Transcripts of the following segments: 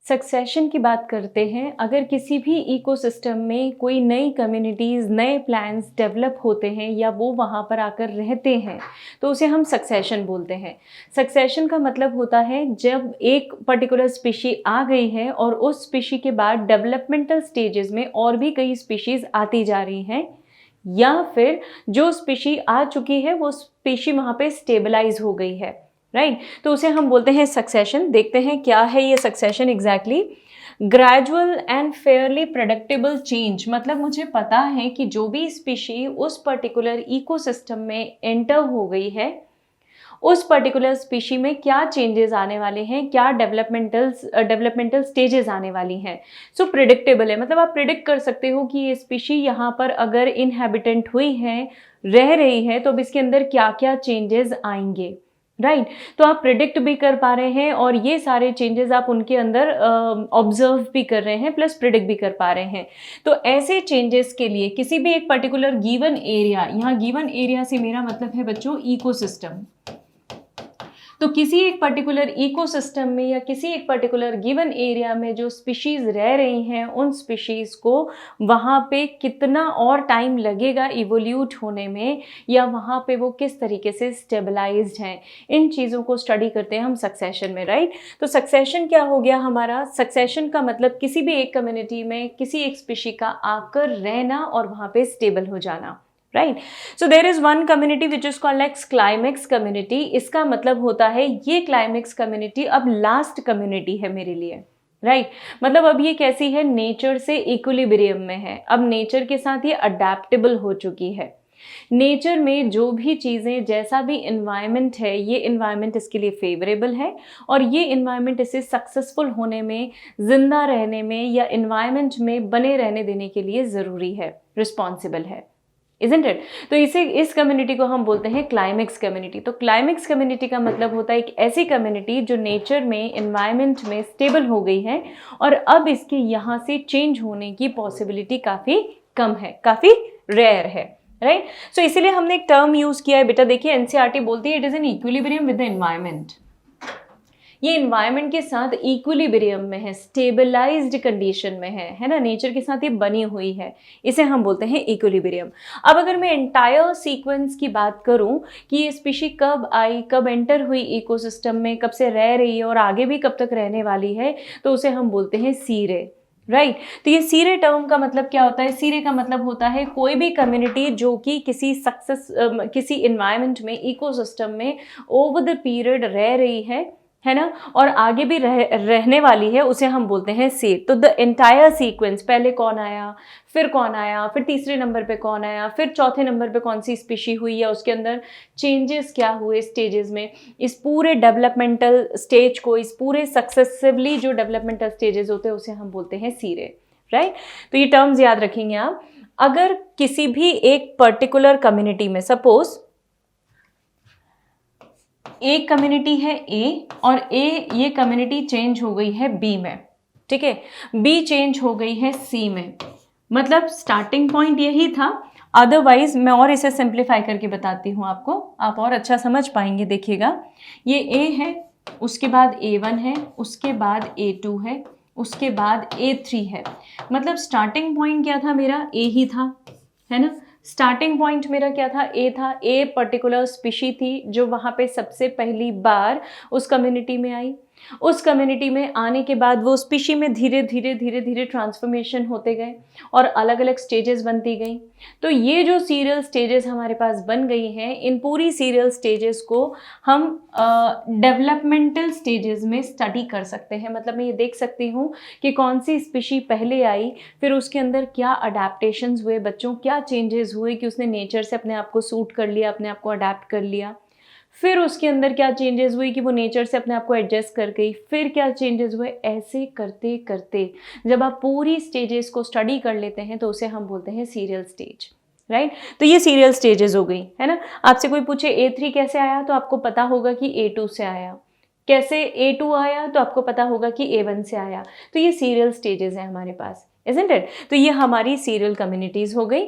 Succession की बात करते हैं। अगर किसी भी इकोसिस्टम में कोई नई कम्युनिटीज़, नए प्लान्स डेवलप होते हैं या वो वहाँ पर आकर रहते हैं तो उसे हम सक्सेशन बोलते हैं। सक्सेशन का मतलब होता है जब एक पर्टिकुलर स्पीशी आ गई है और उस स्पीशी के बाद डेवलपमेंटल स्टेजेस में और भी कई स्पीशीज़ आती जा रही हैं, या फिर जो स्पीशी आ चुकी है वो स्पीशी वहाँ पे स्टेबलाइज हो गई है, राइट। तो उसे हम बोलते हैं सक्सेशन। देखते हैं क्या है ये succession exactly. Gradual and Fairlie predictable change, मतलब मुझे पता है कि जो भी स्पीशी उस पर्टिकुलर इकोसिस्टम में एंटर हो गई है, उस पर्टिकुलर स्पीशी में क्या चेंजेस आने वाले हैं, क्या डेवलपमेंटल स्टेजेस आने वाली हैं। सो प्रिडिक्टेबल है, मतलब आप प्रिडिक्ट कर सकते हो कि ये स्पीशी यहाँ पर अगर इनहैबिटेंट हुई है, रह रही है, तो अब इसके अंदर क्या क्या चेंजेस आएंगे, राइट। तो आप प्रिडिक्ट भी कर पा रहे हैं और ये सारे चेंजेस आप उनके अंदर ऑब्जर्व भी कर रहे हैं, प्लस प्रिडिक्ट भी कर पा रहे हैं। तो ऐसे चेंजेस के लिए किसी भी एक पर्टिकुलर गिवन एरिया, यहाँ गिवन एरिया से मेरा मतलब है बच्चों इकोसिस्टम, तो किसी एक पर्टिकुलर इकोसिस्टम में या किसी एक पर्टिकुलर गिवन एरिया में जो स्पीशीज रह रही हैं, उन स्पीशीज को वहाँ पे कितना और टाइम लगेगा इवोल्यूट होने में, या वहाँ पे वो किस तरीके से स्टेबलाइज्ड हैं, इन चीज़ों को स्टडी करते हैं हम सक्सेशन में, राइट। तो सक्सेशन क्या हो गया हमारा? सक्सेशन का मतलब किसी भी एक कम्युनिटी में किसी एक स्पीशी का आकर रहना और वहाँ पे स्टेबल हो जाना, right. So there is one community which is called like climax community. इसका मतलब होता है ये क्लाइमेक्स कम्युनिटी अब लास्ट कम्युनिटी है मेरे लिए, राइट। मतलब अब ये कैसी है? नेचर से इक्विलिब्रियम में है, अब नेचर के साथ ये अडेप्टेबल हो चुकी है। नेचर में जो भी चीज़ें, जैसा भी इन्वायरमेंट है, ये इन्वायरमेंट इसके लिए फेवरेबल है और ये इन्वायरमेंट इसे सक्सेसफुल होने में, जिंदा रहने में या इन्वायरमेंट में बने रहने देने के लिए ज़रूरी है, रिस्पॉन्सिबल है, Isn't it? तो इस कम्युनिटी को हम बोलते हैं क्लाइमेक्स कम्युनिटी। तो क्लाइमेक्स कम्युनिटी का मतलब होता है एक ऐसी कम्युनिटी जो नेचर में, एनवायरनमेंट में स्टेबल हो गई है और अब इसके यहाँ से चेंज होने की पॉसिबिलिटी काफ़ी कम है, काफ़ी रेयर है, राइट। सो इसीलिए हमने एक टर्म यूज़ किया है बेटा। देखिए एनसीईआरटी बोलती है it is an equilibrium with the environment. ये इन्वायरमेंट के साथ इक्विलिब्रियम में है, स्टेबलाइज्ड कंडीशन में है ना, नेचर के साथ ये बनी हुई है, इसे हम बोलते हैं इक्विलिब्रियम। अब अगर मैं एंटायर सीक्वेंस की बात करूं कि ये स्पीशी कब आई, कब एंटर हुई इकोसिस्टम में, कब से रह रही है और आगे भी कब तक रहने वाली है, तो उसे हम बोलते हैं सीरे, राइट। तो ये सीरे टर्म का मतलब क्या होता है? सीरे का मतलब होता है कोई भी कम्युनिटी जो कि किसी इन्वायरमेंट में, इकोसिस्टम में ओवर द पीरियड रह रही है ना, और आगे भी रहने वाली है, उसे हम बोलते हैं सीड। तो द एंटायर सीक्वेंस, पहले कौन आया, फिर कौन आया, फिर तीसरे नंबर पे कौन आया, फिर चौथे नंबर पे कौन सी स्पीशी हुई या उसके अंदर चेंजेस क्या हुए स्टेजेस में, इस पूरे डेवलपमेंटल स्टेज को, इस पूरे सक्सेसिवली जो डेवलपमेंटल स्टेजेस होते हैं उसे हम बोलते हैं सीरे, राइट। तो ये टर्म्स याद रखेंगे आप। अगर किसी भी एक पर्टिकुलर कम्युनिटी में, सपोज एक कम्युनिटी है ए और ये कम्युनिटी चेंज हो गई है बी में, ठीक है, बी चेंज हो गई है सी में, मतलब स्टार्टिंग पॉइंट यही था। अदरवाइज मैं और इसे सिंप्लीफाई करके बताती हूँ आपको, आप और अच्छा समझ पाएंगे। देखिएगा, ये ए है, उसके बाद A1 है, उसके बाद A2 है, उसके बाद A3 है। मतलब स्टार्टिंग पॉइंट क्या था मेरा? ए ही था, है ना। स्टार्टिंग पॉइंट मेरा क्या था? ए था। ए पर्टिकुलर स्पीशी थी जो वहाँ पे सबसे पहली बार उस कम्युनिटी में आई। उस कम्युनिटी में आने के बाद वो स्पीशी में धीरे धीरे ट्रांसफॉर्मेशन होते गए और अलग अलग स्टेजेस बनती गई। तो ये जो सीरियल स्टेजेस हमारे पास बन गई हैं, इन पूरी सीरियल स्टेजेस को हम डेवलपमेंटल स्टेजेस में स्टडी कर सकते हैं। मतलब मैं ये देख सकती हूँ कि कौन सी स्पीशी पहले आई, फिर उसके अंदर क्या अडेप्टेशंस हुए बच्चों, क्या चेंजेस हुए कि उसने नेचर से अपने आप को सूट कर लिया, अपने आप को अडेप्ट कर लिया, फिर उसके अंदर क्या चेंजेस हुई कि वो नेचर से अपने आप को एडजस्ट कर गई, फिर क्या चेंजेस हुए। ऐसे करते करते जब आप पूरी स्टेजेस को स्टडी कर लेते हैं तो उसे हम बोलते हैं सीरियल स्टेज, राइट। तो ये सीरियल स्टेजेस हो गई, है ना। आपसे कोई पूछे A3 कैसे आया तो आपको पता होगा कि A2 से आया, कैसे A2 आया तो आपको पता होगा कि A1 से आया। तो ये सीरियल स्टेजेस हैं हमारे पास, इजंट इट। तो ये हमारी सीरियल कम्युनिटीज हो गई।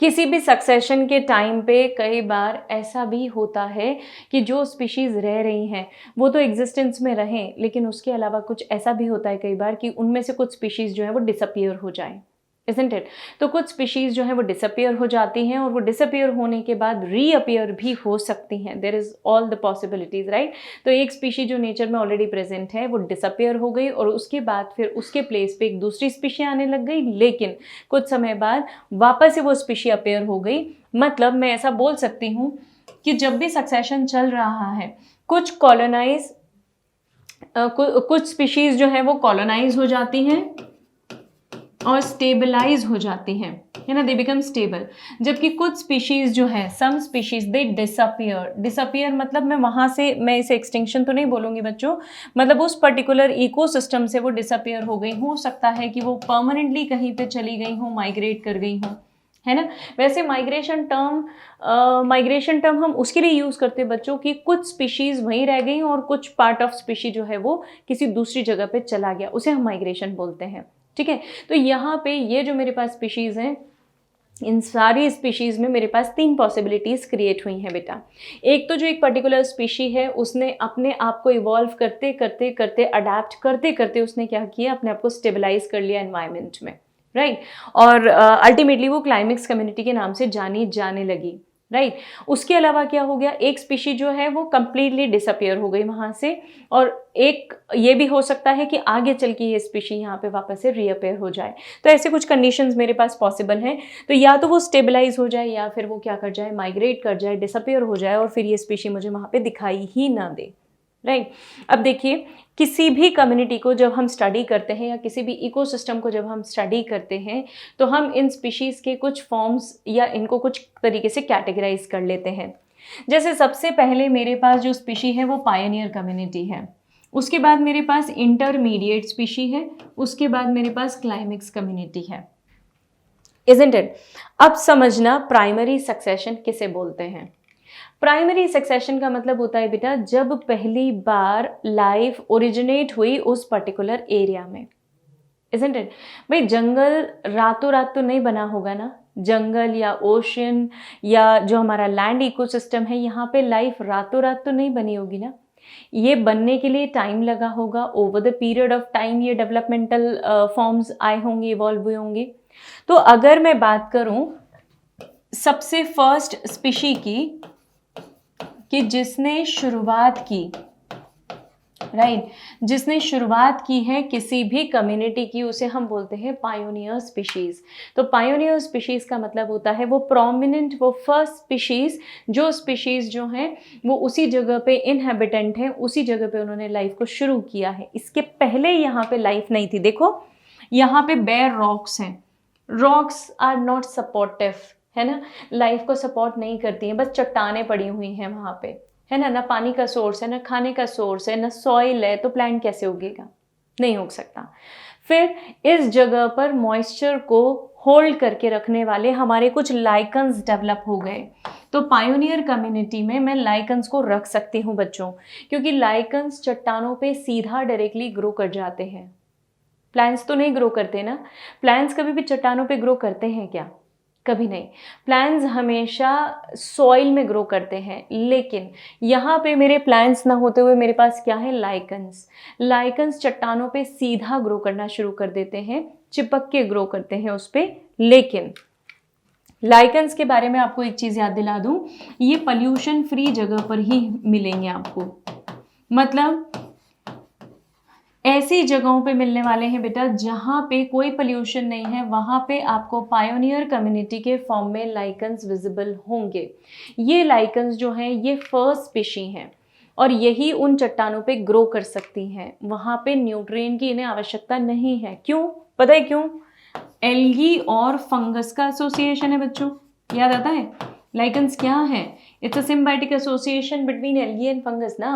किसी भी सक्सेशन के टाइम पे कई बार ऐसा भी होता है कि जो स्पीशीज़ रह रही हैं वो तो एग्जिस्टेंस में रहें, लेकिन उसके अलावा कुछ ऐसा भी होता है कई बार कि उनमें से कुछ स्पीशीज़ जो है वो डिसअपियर हो जाएं, इज़न्ट इट? तो कुछ स्पीशीज़ जो है वो डिसअपियर हो जाती हैं और वो डिसअपियर होने के बाद रीअपियर भी हो सकती हैं। There is all the possibilities, right? तो एक स्पीशी जो नेचर में ऑलरेडी प्रेजेंट है वो डिसअपियर हो गई और उसके बाद फिर उसके प्लेस पे एक दूसरी स्पीशी आने लग गई, लेकिन कुछ समय बाद वापस से वो स्पीशी अपेयर हो गई। मतलब मैं ऐसा बोल सकती हूँ कि जब भी सक्सेशन चल रहा है, कुछ कॉलोनाइज कुछ स्पीशीज़ जो है वो कॉलोनाइज हो जाती हैं और स्टेबलाइज हो जाती हैं, है ना, दे बिकम स्टेबल। जबकि कुछ स्पीशीज़ जो है, सम स्पीशीज़ दे डिसअपियर। डिसअपियर मतलब मैं इसे एक्सटिंक्शन तो नहीं बोलूँगी बच्चों, मतलब उस पर्टिकुलर इकोसिस्टम से वो डिसअपियर हो गई। हो सकता है कि वो परमानेंटली कहीं पे चली गई हो, माइग्रेट कर गई हो, है ना। वैसे माइग्रेशन टर्म हम उसके लिए यूज़ करते हैं बच्चों कि कुछ स्पीशीज़ वहीं रह गई और कुछ पार्ट ऑफ स्पीशी जो है वो किसी दूसरी जगह पे चला गया, उसे हम माइग्रेशन बोलते हैं, ठीक है। तो यहाँ पे ये जो मेरे पास स्पीशीज़ हैं, इन सारी स्पीशीज़ में मेरे पास 3 पॉसिबिलिटीज़ क्रिएट हुई हैं बेटा। एक तो जो एक पर्टिकुलर स्पीशी है उसने अपने आप को इवॉल्व करते करते करते अडेप्ट करते करते उसने क्या किया, अपने आप को स्टेबलाइज कर लिया एनवायरनमेंट में, राइट। और अल्टीमेटली वो क्लाइमेक्स कम्युनिटी के नाम से जानी जाने लगी, राइट। उसके अलावा क्या हो गया, एक स्पीशी जो है वो कंप्लीटली डिसअपियर हो गई वहाँ से, और एक ये भी हो सकता है कि आगे चल के ये स्पीशी यहाँ पे वापस से रीअपेयर हो जाए। तो ऐसे कुछ कंडीशंस मेरे पास पॉसिबल हैं। तो या तो वो स्टेबलाइज हो जाए या फिर वो क्या कर जाए, माइग्रेट कर जाए, डिसअपियर हो जाए और फिर ये स्पीशी मुझे वहाँ पे दिखाई ही ना दे, राइट। अब देखिए, किसी भी कम्युनिटी को जब हम स्टडी करते हैं या किसी भी इकोसिस्टम को जब हम स्टडी करते हैं तो हम इन स्पीशीज़ के कुछ फॉर्म्स या इनको कुछ तरीके से कैटेगराइज कर लेते हैं। जैसे सबसे पहले मेरे पास जो स्पीशी है वो पायनियर कम्युनिटी है, उसके बाद मेरे पास इंटरमीडिएट स्पीशी है, उसके बाद मेरे पास क्लाइमेक्स कम्युनिटी है, इज़न्ट इट? अब समझना प्राइमरी सक्सेशन किसे बोलते हैं। प्राइमरी सक्सेशन का मतलब होता है बेटा जब पहली बार लाइफ ओरिजिनेट हुई उस पर्टिकुलर एरिया में, इज़न्ट इट? भाई जंगल रातों रात तो नहीं बना होगा ना, जंगल या ओशन या जो हमारा लैंड इकोसिस्टम है यहाँ पे लाइफ रातों रात तो नहीं बनी होगी ना। ये बनने के लिए टाइम लगा होगा, over the period of time ये डेवलपमेंटल फॉर्म्स आए होंगे, इवॉल्व हुए होंगे। तो अगर मैं बात करूं सबसे फर्स्ट स्पीशी की कि जिसने शुरुआत की, राइट, जिसने शुरुआत की है किसी भी कम्युनिटी की, उसे हम बोलते हैं पायोनियर स्पीशीज़। तो पायोनियर स्पीशीज़ का मतलब होता है वो प्रोमिनेंट, वो फर्स्ट स्पीशीज़, जो स्पीशीज़ जो हैं वो उसी जगह पे इनहेबिटेंट हैं, उसी जगह पे उन्होंने लाइफ को शुरू किया है। इसके पहले यहाँ पे लाइफ नहीं थी। देखो यहाँ पे बेयर रॉक्स हैं, रॉक्स आर नॉट सपोर्टिव, है ना, लाइफ को सपोर्ट नहीं करती हैं, बस चट्टानें पड़ी हुई हैं वहाँ पे, है ना पानी का सोर्स है, ना खाने का सोर्स है, ना सॉइल है, तो प्लांट कैसे उगेगा, नहीं उग सकता। फिर इस जगह पर मॉइस्चर को होल्ड करके रखने वाले हमारे कुछ लाइकन्स डेवलप हो गए। तो पायोनियर कम्युनिटी में मैं लाइकन्स को रख सकती हूँ बच्चों, क्योंकि लाइकन्स चट्टानों पे सीधा डायरेक्टली ग्रो कर जाते हैं। प्लांट्स तो नहीं ग्रो करते ना, प्लांट्स कभी भी चट्टानों पे ग्रो करते हैं क्या, कभी नहीं। प्लांट्स हमेशा सॉइल में ग्रो करते हैं, लेकिन यहाँ पे मेरे प्लांट्स ना होते हुए मेरे पास क्या है, लाइकन्स। लाइकन्स चट्टानों पे सीधा ग्रो करना शुरू कर देते हैं, चिपक के ग्रो करते हैं उस पर। लेकिन लाइकन्स के बारे में आपको एक चीज़ याद दिला दूँ, ये पॉल्यूशन फ्री जगह पर ही मिलेंगे आपको, मतलब ऐसी जगहों पे मिलने वाले हैं बेटा जहाँ पे कोई पोल्यूशन नहीं है, वहाँ पे आपको पायोनियर कम्युनिटी के फॉर्म में लाइकन्स विजिबल होंगे। ये लाइकन्स जो हैं ये फर्स्ट स्पीशी हैं और यही उन चट्टानों पे ग्रो कर सकती हैं। वहाँ पे न्यूट्रिएंट की इन्हें आवश्यकता नहीं है। क्यों, पता है क्यों? एल्गी और फंगस का एसोसिएशन है बच्चों, याद आता है? लाइकन्स क्या है? It's a symbiotic association between algae and fungus ना।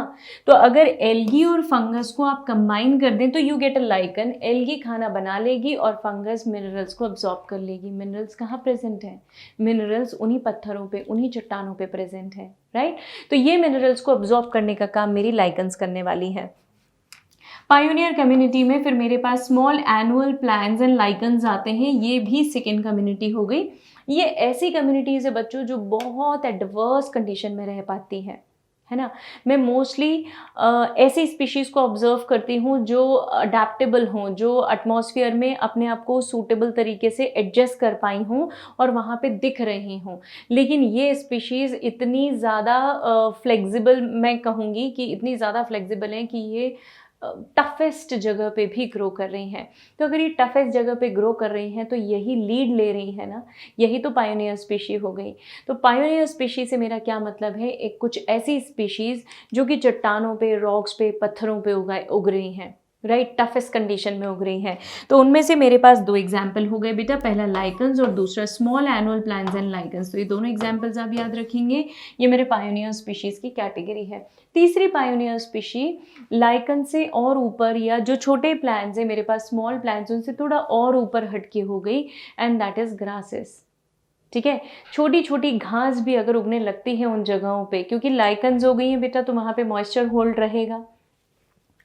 तो अगर एल्गी और फंगस को आप कंबाइन कर दें तो you get a lichen. Algae खाना बना लेगी और फंगस मिनरल्स को अब्जॉर्ब कर लेगी। मिनरल्स कहाँ प्रेजेंट है? मिनरल्स उन्हीं पत्थरों पे, उन्हीं चट्टानों पे प्रेजेंट है, राइट। तो ये मिनरल्स को अब्जॉर्ब करने का काम मेरी लाइकन्स करने वाली है। पायोनियर कम्युनिटी में फिर मेरे पास small annual plants and lichens आते हैं, ये भी सेकेंड कम्युनिटी हो गई। ये ऐसी कम्युनिटीज़ है बच्चों जो बहुत एडवर्स कंडीशन में रह पाती है ना। मैं मोस्टली ऐसी स्पीशीज़ को ऑब्जर्व करती हूँ जो अडेप्टेबल हों, जो एटमॉस्फेयर में अपने आप को सूटेबल तरीके से एडजस्ट कर पाई हों और वहाँ पे दिख रही हों। लेकिन ये स्पीशीज़ इतनी ज़्यादा फ्लेक्सिबल, मैं कहूँगी कि इतनी ज़्यादा फ्लेक्सिबल हैं कि ये टफेस्ट जगह पे भी ग्रो कर रही हैं। तो अगर ये टफेस्ट जगह पे ग्रो कर रही हैं तो यही लीड ले रही है ना, यही तो पायोनियर स्पीशी हो गई। तो पायोनियर स्पीशी से मेरा क्या मतलब है, एक कुछ ऐसी स्पीशीज़ जो कि चट्टानों पे, रॉक्स पे, पत्थरों पे उग रही हैं, राइट, टफेस्ट कंडीशन में उग रही हैं। तो उनमें से मेरे पास दो एग्जाम्पल हो गए बेटा, पहला लाइकन्स और दूसरा small annual plants and lichens. तो ये दोनों एग्जाम्पल्स आप याद रखेंगे, ये मेरे पायोनियर स्पीशीज़ की कैटेगरी है। तीसरी पायोनियर स्पीशी लाइकन से और ऊपर, या जो छोटे प्लांट्स हैं मेरे पास, स्मॉल प्लांट्स, उनसे थोड़ा और ऊपर हटके हो गई, एंड दैट इज़ ग्रासेस। ठीक है, छोटी छोटी घास भी अगर उगने लगती है उन जगहों पे, क्योंकि लाइकन्स हो गई हैं बेटा तो वहाँ पे मॉइस्चर होल्ड रहेगा,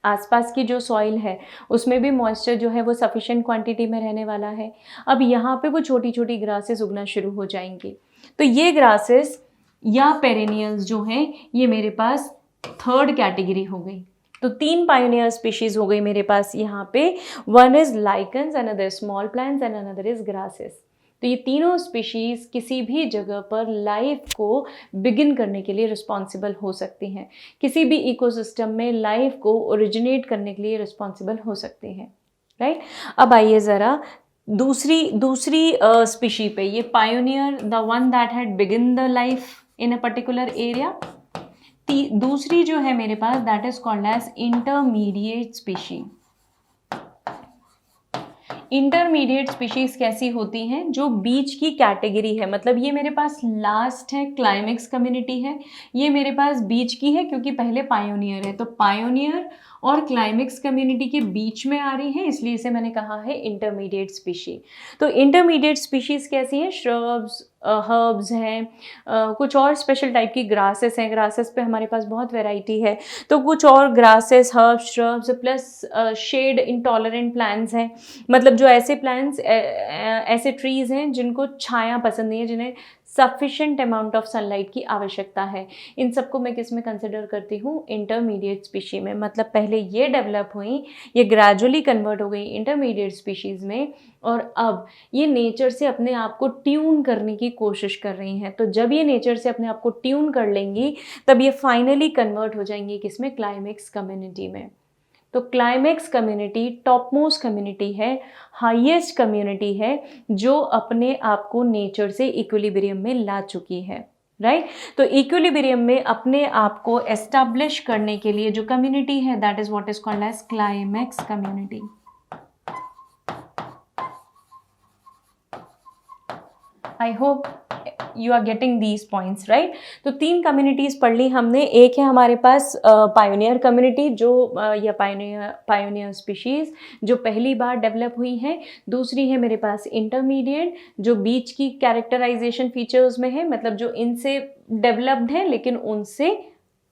आसपास की जो सॉइल है उसमें भी मॉइस्चर जो है वो सफिशिएंट क्वांटिटी में रहने वाला है। अब यहाँ पे वो छोटी छोटी ग्रासेस उगना शुरू हो जाएंगी। तो ये ग्रासेस या पेरेनियल्स जो हैं ये मेरे पास थर्ड कैटेगरी हो गई। तो तीन पायोनियर स्पीशीज हो गई मेरे पास यहाँ पे, one is lichens, another small plants and another is grasses. तो ये तीनों स्पीशीज़ किसी भी जगह पर लाइफ को बिगिन करने के लिए रिस्पॉन्सिबल हो सकती हैं, किसी भी इकोसिस्टम में लाइफ को ओरिजिनेट करने के लिए रिस्पॉन्सिबल हो सकती हैं, राइट। अब आइए ज़रा दूसरी स्पीशी पे, ये pioneer, the one that had begin the life in a particular area. दूसरी जो है मेरे पास, that is called as intermediate species. Intermediate species कैसी होती हैं, जो बीच की कैटेगरी है, मतलब ये मेरे पास लास्ट है, क्लाइमेक्स कम्युनिटी है, ये मेरे पास बीच की है क्योंकि पहले पायोनियर है। तो पायोनियर और क्लाइमेक्स कम्युनिटी के बीच में आ रही है, इसलिए इसे मैंने कहा है इंटरमीडिएट स्पीशी। तो इंटरमीडिएट स्पीशीज़ कैसी हैं, श्रब्स, हर्ब्स हैं, कुछ और स्पेशल टाइप की ग्रासेस हैं, ग्रासेस पे हमारे पास बहुत वैरायटी है, तो कुछ और grasses, herbs, shrubs plus shade intolerant plants हैं, मतलब जो ऐसे प्लांट्स, ऐसे ट्रीज़ हैं जिनको छाया पसंद नहीं है, जिन्हें सफिशेंट अमाउंट ऑफ सनलाइट की आवश्यकता है। इन सबको मैं किस में कंसिडर करती हूँ, इंटरमीडिएट स्पीशी में। मतलब पहले ये डेवलप हुई, ये ग्रेजुअली कन्वर्ट हो गई इंटरमीडिएट स्पीशीज़ में, और अब ये नेचर से अपने आप को ट्यून करने की कोशिश कर रही हैं। तो जब ये नेचर से अपने आप को ट्यून कर लेंगी तब ये फाइनली कन्वर्ट हो जाएंगी किसमें, क्लाइमेक्स कम्युनिटी में। तो climax community top most community है, हाईएस्ट कम्युनिटी है, जो अपने आप को नेचर से इक्विलिब्रियम में ला चुकी है, राइट। तो इक्विलिब्रियम में अपने आप को एस्टैब्लिश करने के लिए जो कम्युनिटी है, that is what is called as climax community. I hope you are getting these points, right. तो तीन कम्युनिटीज़ पढ़ ली हमने। एक है हमारे पास पायोनियर कम्युनिटी, जो या पायोनियर स्पीशीज़ जो पहली बार डेवलप हुई है। दूसरी है मेरे पास इंटरमीडिएट, जो बीच की कैरेक्टराइजेशन फीचर्स में है, मतलब जो इनसे डेवलप्ड है लेकिन उनसे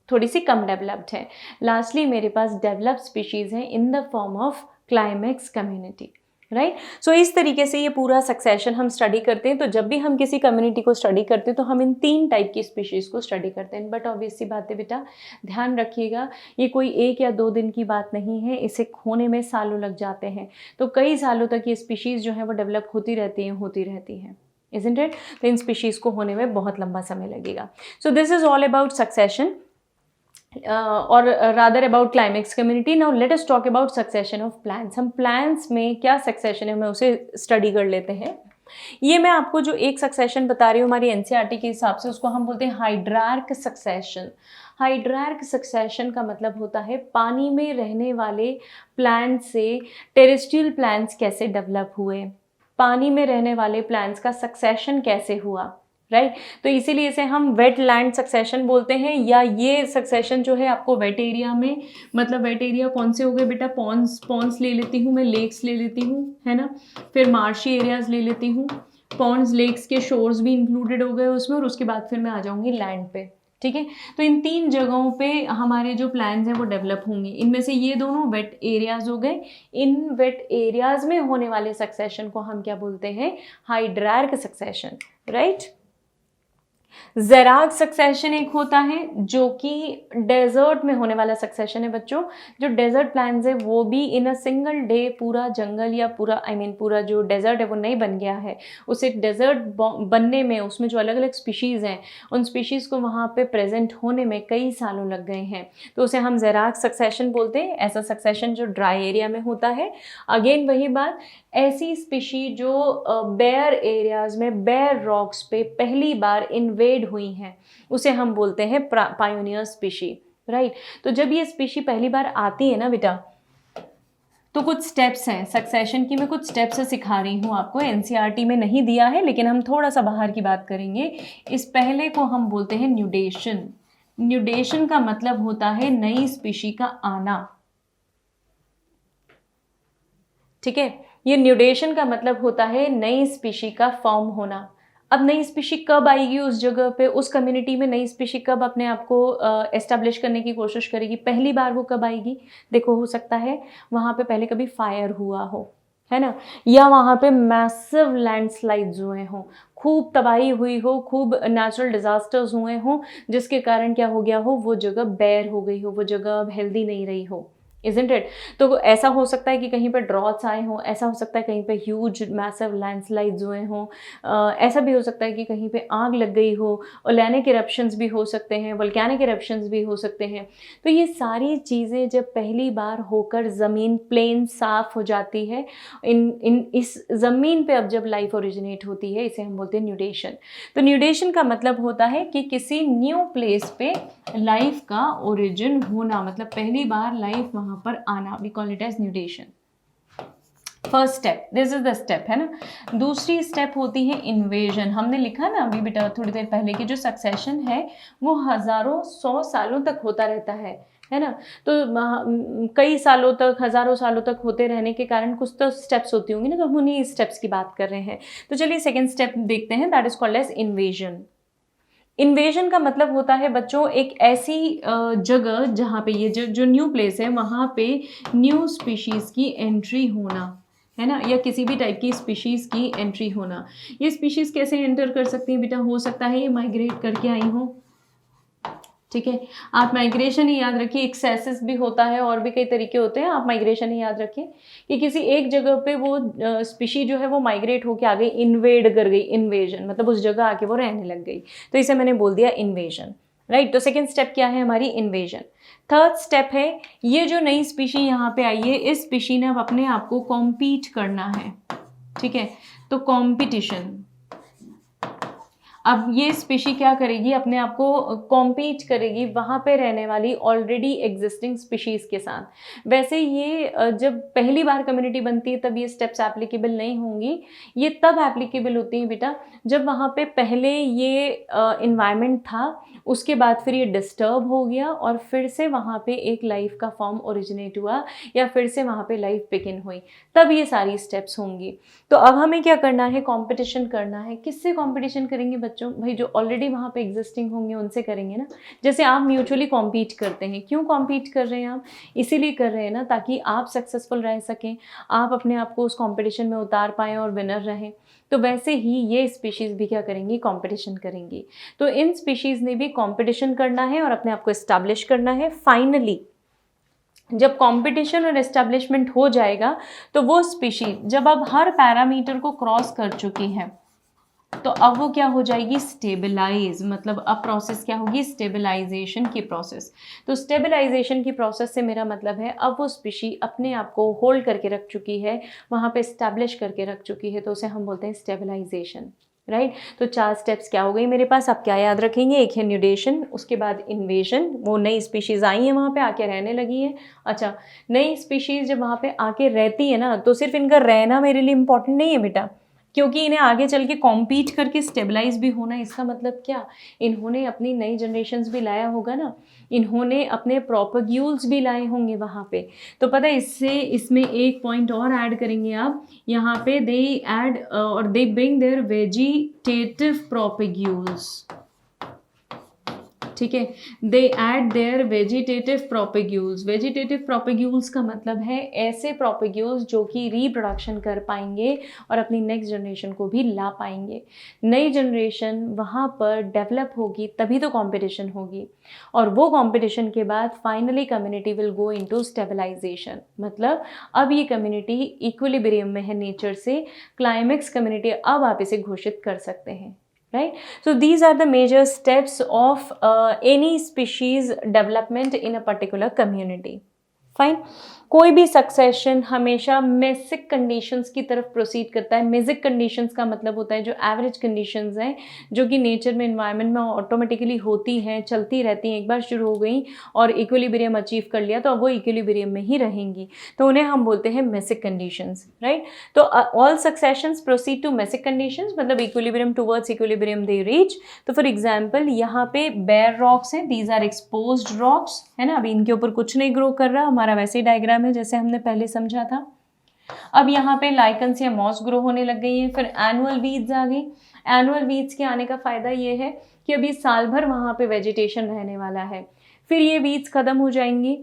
थोड़ी सी कम डेवलप्ड है। लास्टली मेरे पास डेवलप्ड स्पीशीज़ हैं in the form of climax community, right. So इस तरीके से ये पूरा सक्सेशन हम स्टडी करते हैं। तो जब भी हम किसी कम्युनिटी को स्टडी करते हैं तो हम इन तीन टाइप की स्पीशीज़ को स्टडी करते हैं। बट ऑब्वियस सी बात है बेटा, ध्यान रखिएगा, ये कोई 1 या 2 दिन की बात नहीं है, इसे होने में सालों लग जाते हैं। तो कई सालों तक ये स्पीशीज़ जो है वो डेवलप होती रहती हैं, isn't it? तो इन स्पीशीज़ को होने में बहुत लंबा समय लगेगा। So this is all about succession और rather about climax community. Now let us talk about succession of plants. हम प्लांट्स में क्या सक्सेशन है, मैं उसे स्टडी कर लेते हैं। ये मैं आपको जो एक सक्सेशन बता रही हूँ हमारी एनसीईआरटी के हिसाब से, उसको हम बोलते हैं हाइड्रार्क सक्सेशन। हाइड्रार्क सक्सेशन का मतलब होता है पानी में रहने वाले प्लांट्स से टेरेस्ट्रियल प्लांट्स कैसे डेवलप हुए, पानी में रहने वाले प्लांट्स का सक्सेशन कैसे हुआ, राइट। तो इसीलिए इसे हम वेट लैंड सक्सेशन बोलते हैं। या ये सक्सेशन जो है आपको वेट एरिया में, मतलब वेट एरिया कौन से हो गए बेटा, पॉन्ड्स ले लेती हूँ मैं, लेक्स ले लेती हूँ, है ना, फिर मार्शी एरियाज ले लेती हूँ, पॉन्ड्स, लेक्स के शोर्स भी इंक्लूडेड हो गए उसमें, और उसके बाद फिर मैं आ जाऊँगी लैंड पे, ठीक है। तो इन 3 जगहों पे हमारे जो प्लान्स हैं वो डेवलप होंगे। इनमें से ये दोनों वेट एरियाज हो गए। इन वेट एरियाज में होने वाले सक्सेशन को हम क्या बोलते हैं? हाइड्रार्क सक्सेशन, राइट। ज़ेराग सक्सेशन एक होता है जो कि डेजर्ट में होने वाला सक्सेशन है बच्चों। जो डेजर्ट प्लान्स है वो भी इन अ सिंगल डे पूरा जंगल या पूरा पूरा जो डेजर्ट है वो नहीं बन गया है, उसे डेजर्ट बनने में उसमें जो अलग अलग स्पीशीज़ हैं उन स्पीशीज़ को वहाँ पे प्रेजेंट होने में कई सालों लग गए हैं, तो उसे हम ज़ेराग सक्सेशन बोलते हैं। ऐसा सक्सेशन जो ड्राई एरिया में होता है। अगेन वही बात, ऐसी स्पीशी जो बेयर एरियाज में बेयर रॉक्स पे पहली बार इन्वेड हुई हैं उसे हम बोलते हैं पायोनियर स्पीशी, राइट। तो जब ये स्पीशी पहली बार आती है ना बेटा, तो कुछ स्टेप्स हैं सक्सेशन की, मैं कुछ स्टेप्स सिखा रही हूँ आपको। एनसीईआरटी में नहीं दिया है लेकिन हम थोड़ा सा बाहर की बात करेंगे। इस पहले को हम बोलते हैं न्यूडेशन। न्यूडेशन का मतलब होता है नई स्पीशी का आना, ठीक है। ये न्यूडेशन का मतलब होता है नई स्पीशी का फॉर्म होना। अब नई स्पीशी कब आएगी उस जगह पे, उस कम्युनिटी में नई स्पीशी कब अपने आप को एस्टैब्लिश करने की कोशिश करेगी, पहली बार वो कब आएगी? देखो, हो सकता है वहाँ पे पहले कभी फायर हुआ हो, है ना, या वहाँ पे मैसिव लैंडस्लाइड्स हुए हों, खूब तबाही हुई हो, खूब नेचुरल डिजास्टर्स हुए हों जिसके कारण क्या हो गया हो, वो जगह बेयर हो गई हो, वो जगह अब हेल्दी नहीं रही हो, इजंट इट। तो ऐसा हो सकता है कि कहीं पर ड्रॉट्स आए हों, ऐसा हो सकता है कहीं पे ह्यूज मैसिव लैंडस्लाइड्स हुए हों, ऐसा भी हो सकता है कि कहीं पे आग लग गई हो, ओलैनिक इरप्शंस भी हो सकते हैं, वोल्केनिक इरप्शंस भी हो सकते हैं। तो ये सारी चीज़ें जब पहली बार होकर ज़मीन प्लेन साफ हो जाती है, इस ज़मीन पे अब जब लाइफ ओरिजिनेट होती है, इसे हम बोलते हैं न्यूडेशन। तो न्यूडेशन का मतलब होता है कि किसी न्यू प्लेस पे लाइफ का ओरिजिन होना, मतलब पहली बार लाइफ वहाँ पर आना, we call it as nudation. First step, this is the step, है ना। दूसरी स्टेप होती है इन्वेजन। हमने लिखा ना अभी बेटा थोड़ी देर पहले कि जो सक्सेशन है वो हजारों 100 सालों तक होता रहता है ना। तो कई सालों तक, हजारों सालों तक होते रहने के कारण कुछ तो स्टेप्स होती होंगी ना, तो हम उन्हीं स्टेप्स की बात कर रहे हैं। तो चलिए सेकेंड स्टेप देखते हैं, that is called as invasion. Invasion का मतलब होता है बच्चों एक ऐसी जगह जहाँ पे ये जो न्यू प्लेस है वहाँ पे न्यू स्पीशीज़ की एंट्री होना, है ना, या किसी भी टाइप की स्पीशीज़ की एंट्री होना। ये स्पीशीज़ कैसे एंटर कर सकती हैं बेटा? हो सकता है ये माइग्रेट करके आई हो, ठीक है। आप माइग्रेशन ही याद रखिए, एक्सेसिस भी होता है और भी कई तरीके होते हैं, आप माइग्रेशन ही याद रखिए कि किसी एक जगह पे वो स्पीशी जो है वो माइग्रेट होके आ गई, इन्वेड कर गई, इन्वेजन मतलब उस जगह आके वो रहने लग गई, तो इसे मैंने बोल दिया इन्वेजन, राइट। तो सेकेंड स्टेप क्या है हमारी? इन्वेजन। थर्ड स्टेप है ये जो नई स्पीशी यहाँ पे आई है, इस स्पीशी ने अब अपने आप को कॉम्पीट करना है, ठीक है। तो कॉम्पिटिशन, अब ये स्पीशी क्या करेगी? अपने आप को कॉम्पीट करेगी वहाँ पे रहने वाली ऑलरेडी एग्जिस्टिंग स्पीशीज़ के साथ। वैसे ये जब पहली बार कम्युनिटी बनती है तब ये स्टेप्स एप्लीकेबल नहीं होंगी, ये तब एप्लीकेबल होती हैं बेटा जब वहाँ पे पहले ये इन्वायरमेंट था, उसके बाद फिर ये डिस्टर्ब हो गया और फिर से वहाँ पे एक लाइफ का फॉर्म ओरिजिनेट हुआ या फिर से वहाँ पे लाइफ बिगिन हुई, तब ये सारी स्टेप्स होंगी। तो अब हमें क्या करना है? कंपटीशन करना है। किससे कंपटीशन करेंगे बच्चों? भाई जो ऑलरेडी वहाँ पे एग्जिस्टिंग होंगे उनसे करेंगे ना। जैसे आप म्यूचुअली कॉम्पीट करते हैं, क्यों कॉम्पीट कर रहे हैं आप? इसीलिए कर रहे हैं ना ताकि आप सक्सेसफुल रह सकें, आप अपने आप को उस कॉम्पिटिशन में उतार पाएँ और विनर रहें। तो वैसे ही ये स्पीशीज़ भी क्या करेंगी? कंपटीशन करेंगी। तो इन स्पीशीज़ ने भी कंपटीशन करना है और अपने आप को एस्टैब्लिश करना है। फाइनली जब कंपटीशन और एस्टैब्लिशमेंट हो जाएगा तो वो स्पीशी जब अब हर पैरामीटर को क्रॉस कर चुकी है तो अब वो क्या हो जाएगी? स्टेबलाइज। मतलब अब प्रोसेस क्या होगी? स्टेबलाइजेशन की प्रोसेस। तो स्टेबलाइजेशन की प्रोसेस से मेरा मतलब है अब वो स्पीशी अपने आप को होल्ड करके रख चुकी है, वहाँ पे स्टैब्लिश करके रख चुकी है, तो उसे हम बोलते हैं स्टेबलाइजेशन, राइट। तो 4 स्टेप्स क्या हो गई मेरे पास? आप क्या याद रखेंगे? एक है न्यूडेशन, उसके बाद इन्वेजन, वो नई स्पीशीज़ आई हैं वहाँ पे आके रहने लगी है। अच्छा, नई स्पीशीज़ जब वहाँ पे आके रहती है ना तो सिर्फ इनका रहना मेरे लिए इम्पॉर्टेंट नहीं है बेटा, क्योंकि इन्हें आगे चल के कॉम्पीट करके स्टेबलाइज भी होना। इसका मतलब क्या? इन्होंने अपनी नई जनरेशन्स भी लाया होगा ना, इन्होंने अपने प्रोपग्यूल्स भी लाए होंगे वहाँ पे। तो पता है इसमें एक पॉइंट और ऐड करेंगे आप यहाँ पे, दे ऐड और दे ब्रिंग देयर वेजिटेटिव प्रोपग्यूल्स। ठीक है। They add there vegetative propagules. Vegetative propagules का मतलब है ऐसे प्रोपेग्यूल्स जो कि रिप्रोडक्शन कर पाएंगे और अपनी नेक्स्ट जनरेशन को भी ला पाएंगे। नई जनरेशन वहाँ पर डेवलप होगी तभी तो कंपटीशन होगी, और वो कंपटीशन के बाद finally community will go into stabilization. मतलब अब ये कम्युनिटी इक्विलिब्रियम में है नेचर से, क्लाइमेक्स कम्युनिटी अब आप इसे घोषित कर सकते हैं, right? So these are the major steps of any species development in a particular community. Fine. कोई भी सक्सेशन हमेशा मेसिक कंडीशंस की तरफ प्रोसीड करता है। मेसिक कंडीशंस का मतलब होता है जो एवरेज कंडीशंस हैं, जो कि नेचर में, इन्वायरमेंट में ऑटोमेटिकली होती हैं, चलती रहती हैं, एक बार शुरू हो गई और इक्विलिब्रियम अचीव कर लिया तो अब वो इक्विलिब्रियम में ही रहेंगी, तो उन्हें हम बोलते हैं मेसिक कंडीशंस, राइट। तो all successions proceed to मेसिक conditions, मतलब equilibrium towards equilibrium they reach. तो फॉर एग्जाम्पल यहाँ पे बेयर रॉक्स हैं, दीज आर एक्सपोज्ड रॉक्स, है ना। अभी इनके ऊपर कुछ नहीं ग्रो कर रहा, हमारा वैसे ही डायग्राम है जैसे हमने पहले समझा था। अब यहाँ पे लाइकन्स या मॉस ग्रो होने लग गई है। फिर एनुअल वीड्स आ गई। एनुअल वीड्स के आने का फायदा ये है कि अभी साल भर वहाँ पे वेजिटेशन रहने वाला है। फिर ये वीड्स खत्म हो जाएंगी,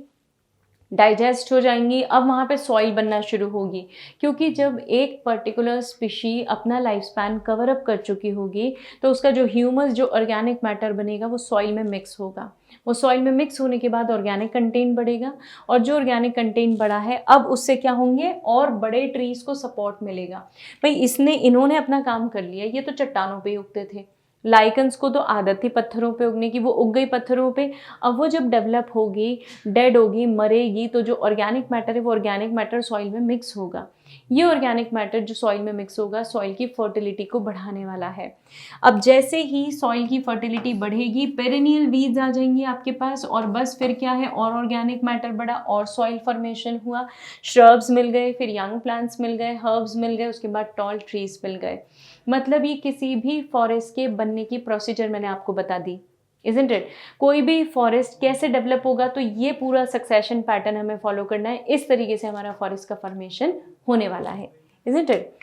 डाइजेस्ट हो जाएंगी, अब वहाँ पे सॉइल बनना शुरू होगी, क्योंकि जब एक पर्टिकुलर स्पीशी अपना लाइफ स्पैन कवर अप कर चुकी होगी तो उसका जो ह्यूमस, जो ऑर्गेनिक मैटर बनेगा वो सॉइल में मिक्स होगा। वो सॉइल में मिक्स होने के बाद ऑर्गेनिक कंटेंट बढ़ेगा, और जो ऑर्गेनिक कंटेंट बढ़ा है अब उससे क्या होंगे, और बड़े ट्रीज को सपोर्ट मिलेगा। भाई इन्होंने अपना काम कर लिया, ये तो चट्टानों पे उगते थे, लाइकन्स को तो आदत थी पत्थरों पे उगने की, वो उग गई पत्थरों पे। अब वो जब डेवलप होगी, डेड होगी, मरेगी, तो जो ऑर्गेनिक मैटर है वो ऑर्गेनिक मैटर सॉइल में मिक्स होगा। ये ऑर्गेनिक मैटर जो सॉइल में मिक्स होगा सॉइल की फर्टिलिटी को बढ़ाने वाला है। अब जैसे ही सॉइल की फर्टिलिटी बढ़ेगी, पेरेनियल वीड्स आ जाएंगी आपके पास, और बस फिर क्या है, और ऑर्गेनिक मैटर बढ़ा और सॉइल फॉर्मेशन हुआ, श्रब्स मिल गए, फिर यंग प्लांट्स मिल गए, हर्ब्स मिल गए, उसके बाद टॉल ट्रीज मिल गए। मतलब ये किसी भी फॉरेस्ट के बनने की प्रोसीजर मैंने आपको बता दी, इजंट इट। कोई भी फॉरेस्ट कैसे डेवलप होगा, तो ये पूरा सक्सेशन पैटर्न हमें फॉलो करना है, इस तरीके से हमारा फॉरेस्ट का फॉर्मेशन होने वाला है, इजंट इट।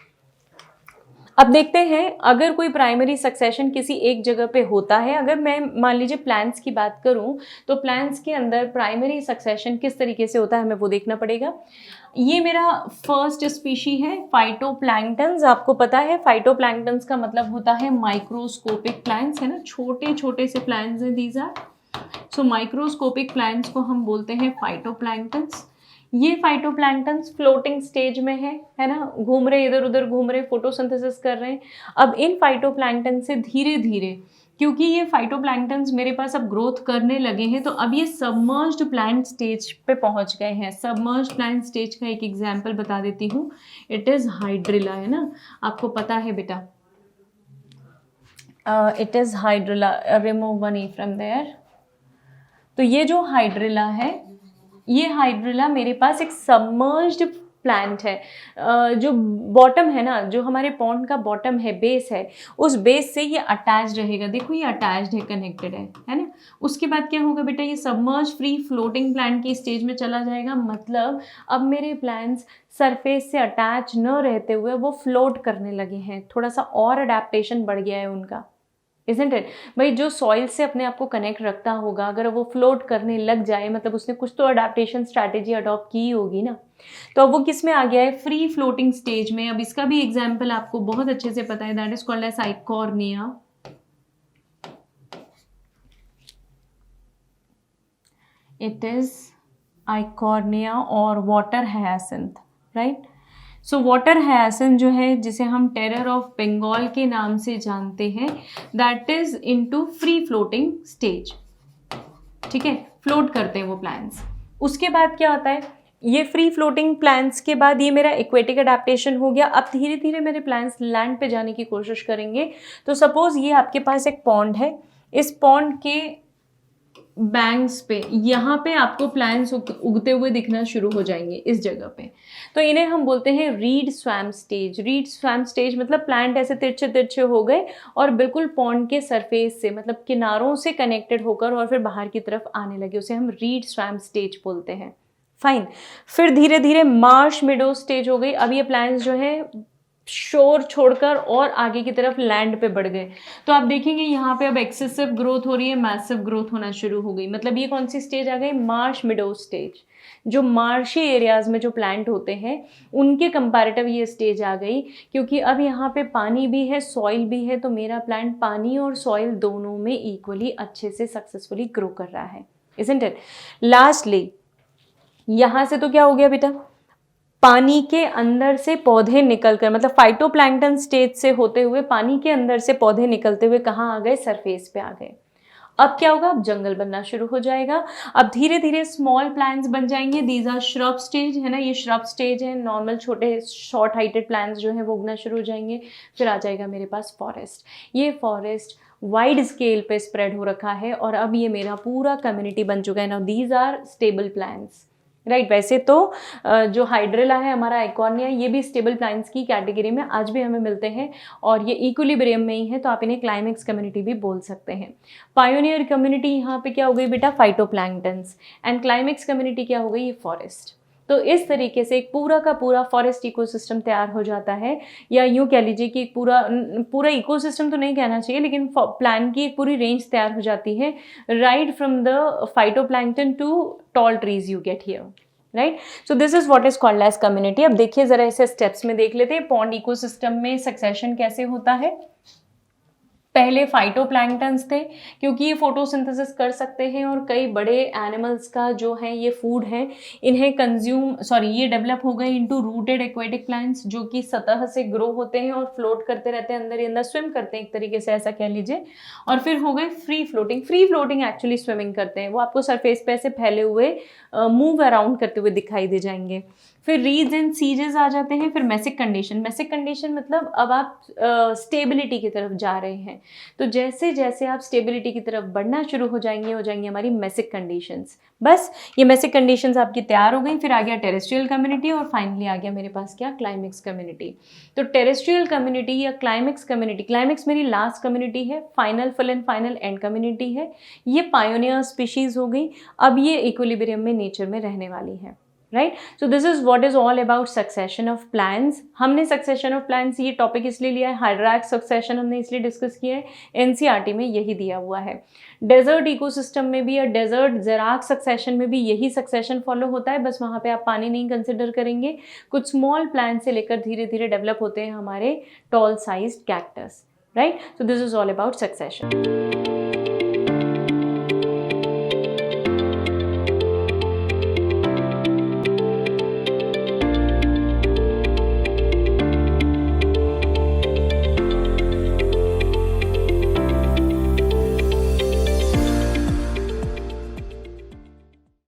अब देखते हैं, अगर कोई प्राइमरी सक्सेशन किसी एक जगह पे होता है, अगर मैं मान लीजिए प्लांट्स की बात करूं, तो प्लांट्स के अंदर प्राइमरी सक्सेशन किस तरीके से होता है हमें वो देखना पड़ेगा। ये मेरा फर्स्ट स्पीशी है फाइटोप्लैंक्टन्स। आपको पता है फाइटोप्लैंक्टन्स का मतलब होता है माइक्रोस्कोपिक प्लांट्स, है ना, छोटे छोटे से प्लांट्स हैं these are. So microscopic plants को हम बोलते हैं फाइटोप्लैंक्टन्स। ये फाइटोप्लैंक्टन्स फ्लोटिंग स्टेज में है ना, घूम रहे, इधर उधर घूम रहे, फोटोसिंथेसिस कर रहे हैं। अब इन फाइटोप्लैंक्टन से धीरे धीरे, क्योंकि ये फाइटोप्लैंक्टन्स मेरे पास अब ग्रोथ करने लगे हैं, तो अब ये सबमर्ज्ड प्लांट स्टेज पे पहुंच गए हैं। सबमर्ज्ड प्लांट स्टेज का एक एग्जांपल बता देती हूँ, इट इज हाइड्रिला, है ना, आपको पता है बेटा, it is hydrilla, remove one E from there. तो ये जो हाइड्रिला है, ये हाइड्रिला मेरे पास एक सबमर्ज्ड प्लांट है। जो बॉटम है ना, जो हमारे पॉन्ड का बॉटम है, बेस है, उस बेस से ये अटैच रहेगा। देखो ये अटैच्ड है, कनेक्टेड है ना। उसके बाद क्या होगा बेटा, ये सबमर्ज फ्री फ्लोटिंग प्लांट की स्टेज में चला जाएगा। मतलब अब मेरे प्लांट्स सरफेस से अटैच न रहते हुए वो फ्लोट करने लगे हैं, थोड़ा सा और अडेप्टेशन बढ़ गया है उनका, इजंट इट। भाई जो सॉइल से अपने आप को कनेक्ट रखता होगा, अगर वो फ्लोट करने लग जाए, मतलब उसने कुछ तो अडेप्टेशन स्ट्रैटेजी अडॉप्ट की होगी ना। तो अब वो किस में आ गया है, फ्री फ्लोटिंग स्टेज में। अब इसका भी एग्जाम्पल आपको बहुत अच्छे से पता है, that is called as Eichhornia. It is Eichhornia और water hyacinth, right. So water hyacinth जो है, जिसे हम टेरर ऑफ बंगाल के नाम से जानते हैं, that is into free floating stage, ठीक है, फ्लोट करते हैं वो प्लांट्स। उसके बाद क्या होता है, ये फ्री फ्लोटिंग प्लांट्स के बाद ये मेरा एक्वेटिक अडेप्टेशन हो गया। अब धीरे धीरे मेरे प्लांट्स लैंड पे जाने की कोशिश करेंगे। तो सपोज ये आपके पास एक पॉन्ड है, इस पॉन्ड के बैंक्स पे यहाँ पे आपको प्लांट्स उगते हुए दिखना शुरू हो जाएंगे इस जगह पे। तो इन्हें हम बोलते हैं read swamp stage. Read swamp stage मतलब प्लांट ऐसे तिरछे तिरछे हो गए और बिल्कुल पॉन्ड के सरफेस से, मतलब किनारों से कनेक्टेड होकर और फिर बाहर की तरफ आने लगे, उसे हम रीड स्वैम्प स्टेज बोलते हैं। फाइन। फिर धीरे धीरे मार्श मेडो स्टेज हो गई। अब ये प्लांट्स जो है शोर छोड़कर और आगे की तरफ लैंड पे बढ़ गए। तो आप देखेंगे यहाँ पे अब एक्सेसिव ग्रोथ हो रही है, मैसिव ग्रोथ होना शुरू हो गई। मतलब ये कौन सी स्टेज आ गई? Marsh मिडो stage. जो मार्शी एरियाज में जो प्लांट होते हैं उनके कंपैरेटिव ये स्टेज आ गई, क्योंकि अब यहाँ पे पानी भी है, सॉइल भी है, तो मेरा प्लांट पानी और सॉइल दोनों में इक्वली अच्छे से सक्सेसफुली ग्रो कर रहा है, इजंट इट? लास्टली यहाँ से तो क्या हो गया बेटा? पानी के अंदर से पौधे निकलकर, मतलब फाइटोप्लैंक्टन स्टेज से होते हुए पानी के अंदर से पौधे निकलते हुए कहाँ आ गए? सरफेस पे आ गए। अब क्या होगा? अब जंगल बनना शुरू हो जाएगा। अब धीरे धीरे स्मॉल प्लांट्स बन जाएंगे। दीज आर श्रब स्टेज, है ना, ये श्रब स्टेज है। नॉर्मल छोटे शॉर्ट हाइटेड प्लांट्स जो हैं वो उगना शुरू हो जाएंगे। फिर आ जाएगा मेरे पास फॉरेस्ट। ये फॉरेस्ट वाइड स्केल पे स्प्रेड हो रखा है और अब ये मेरा पूरा कम्युनिटी बन चुका है। Now these are stable plants, right. वैसे तो जो हाइड्रेला है, हमारा आइकॉनिया, ये भी स्टेबल प्लांट्स की कैटेगरी में आज भी हमें मिलते हैं और ये इक्विलिब्रियम में ही है, तो आप इन्हें क्लाइमेक्स कम्युनिटी भी बोल सकते हैं। पायोनियर कम्युनिटी यहाँ पे क्या हो गई बेटा? फाइटोप्लैंक्टन्स। एंड क्लाइमेक्स कम्युनिटी क्या हो गई? ये फॉरेस्ट। तो इस तरीके से एक पूरा का पूरा फॉरेस्ट इकोसिस्टम तैयार हो जाता है, या यूँ कह लीजिए कि एक पूरा इकोसिस्टम तो नहीं कहना चाहिए, लेकिन प्लांट की एक पूरी रेंज तैयार हो जाती है, right from the phytoplankton to tall trees you get here, right. So this is what is called as community. अब देखिए जरा इसे स्टेप्स में देख लेते हैं। पॉन्ड इकोसिस्टम में सक्सेशन कैसे होता है? पहले फाइटोप्लैंक्टन्स थे, क्योंकि ये फोटोसिंथेसिस कर सकते हैं और कई बड़े एनिमल्स का जो है ये फूड है, इन्हें ये डेवलप हो गए इनटू रूटेड एक्वेटिक प्लांट्स, जो कि सतह से ग्रो होते हैं और फ्लोट करते रहते हैं, अंदर ही अंदर स्विम करते हैं एक तरीके से, ऐसा कह लीजिए। और फिर हो गए फ्री फ्लोटिंग एक्चुअली स्विमिंग करते हैं, वो आपको सरफेस पे ऐसे फैले हुए मूव अराउंड करते हुए दिखाई दे जाएंगे। फिर रीड्स एंड सीजेस आ जाते हैं। फिर मैसिक कंडीशन मतलब अब आप स्टेबिलिटी की तरफ जा रहे हैं, तो जैसे जैसे आप स्टेबिलिटी की तरफ बढ़ना शुरू हो जाएंगे हमारी मैसिक कंडीशंस। बस ये मैसिक कंडीशंस आपकी तैयार हो गई। फिर आ गया टेरेस्ट्रियल कम्युनिटी और फाइनली आ गया मेरे पास क्या? Climax community. तो टेरेस्ट्रियल कम्युनिटी या क्लाइमेक्स कम्युनिटी, क्लाइमेक्स मेरी लास्ट कम्युनिटी है, final full and final and community है। ये पायोनियर स्पीशीज हो गई, अब ये इक्विलिब्रियम में नेचर में रहने वाली है, right. So this is what is all about succession of plants. हमने सक्सेशन ऑफ प्लांट्स ये टॉपिक इसलिए लिया है, हाइड्राक सक्सेशन हमने इसलिए डिस्कस किया है, एनसीईआरटी में यही दिया हुआ है। डेजर्ट इकोसिस्टम में भी या डेजर्ट ज़राक सक्सेशन में भी यही सक्सेशन फॉलो होता है, बस वहाँ पे आप पानी नहीं कंसिडर करेंगे। कुछ स्मॉल प्लांट से लेकर धीरे धीरे डेवलप होते हैं हमारे tall sized cactus, right. So this is all about succession.